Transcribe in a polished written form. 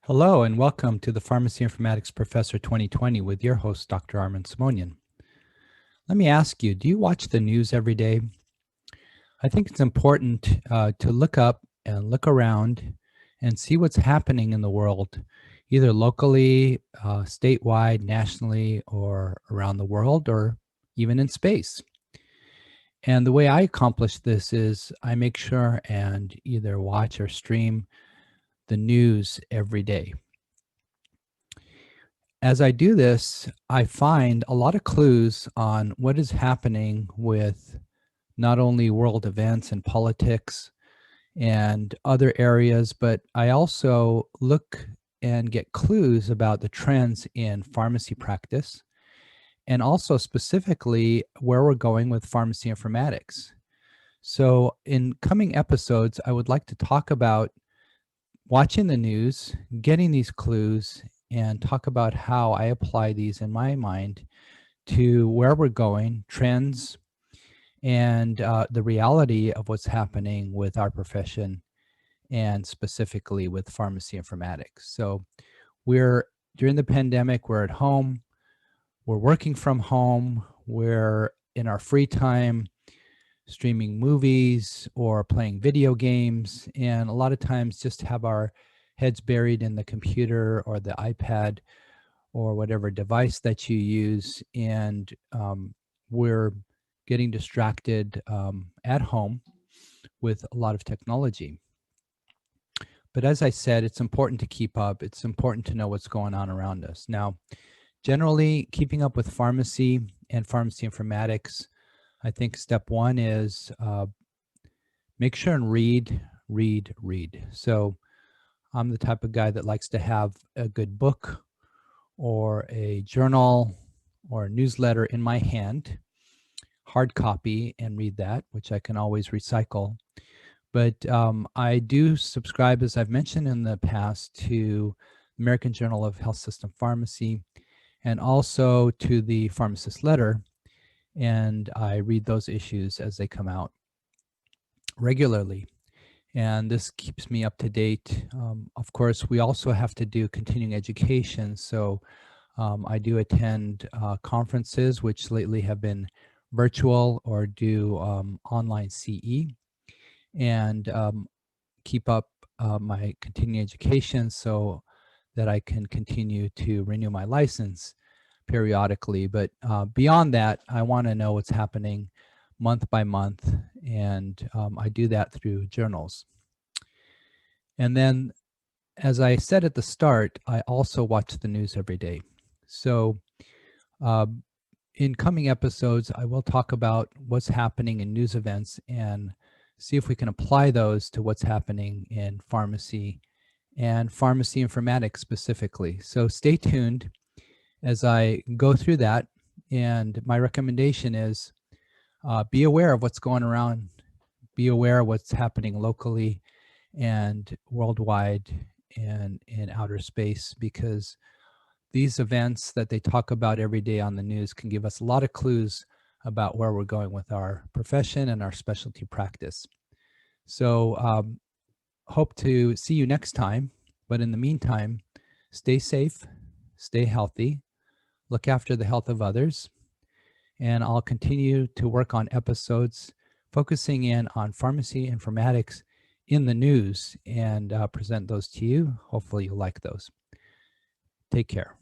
Hello and welcome to the Pharmacy Informatics Professor 2020 with your host, Dr. Armin Simonian. Let me ask you, do you watch the news every day? I think it's important to look up and look around and see what's happening in the world, either locally, statewide, nationally, or around the world, or even in space. And the way I accomplish this is I make sure and either watch or stream the news every day. As I do this, I find a lot of clues on what is happening with not only world events and politics and other areas, but I also look and get clues about the trends in pharmacy practice and also specifically where we're going with pharmacy informatics. So, in coming episodes, I would like to talk about watching the news, getting these clues, and talk about how I apply these in my mind to where we're going, trends, and the reality of what's happening with our profession and specifically with pharmacy informatics. So, we're during the pandemic, we're at home, we're working from home, we're in our free time streaming movies or playing video games, and a lot of times just have our heads buried in the computer or the iPad or whatever device that you use, and we're getting distracted at home with a lot of technology. But as I said, it's important to keep up. It's important to know what's going on around us. Now, generally, keeping up with pharmacy and pharmacy informatics, I think step one is make sure and read. So I'm the type of guy that likes to have a good book or a journal or a newsletter in my hand, hard copy, and read that, which I can always recycle. But I do subscribe, as I've mentioned in the past, to American Journal of Health System Pharmacy and also to the Pharmacist Letter, and I read those issues as they come out regularly. And this keeps me up to date. Of course, we also have to do continuing education. So I do attend conferences, which lately have been virtual, or do online CE, and keep up my continuing education so that I can continue to renew my license periodically. But beyond that, I want to know what's happening month by month, and I do that through journals. And then, as I said at the start, I also watch the news every day. So in coming episodes, I will talk about what's happening in news events and see if we can apply those to what's happening in pharmacy and pharmacy informatics specifically. So stay tuned as I go through that. And my recommendation is be aware of what's going around, be aware of what's happening locally and worldwide and in outer space, because these events that they talk about every day on the news can give us a lot of clues about where we're going with our profession and our specialty practice. So hope to see you next time. But in the meantime, stay safe, stay healthy, look after the health of others, and I'll continue to work on episodes focusing in on pharmacy informatics in the news and present those to you. Hopefully you'll like those. Take care.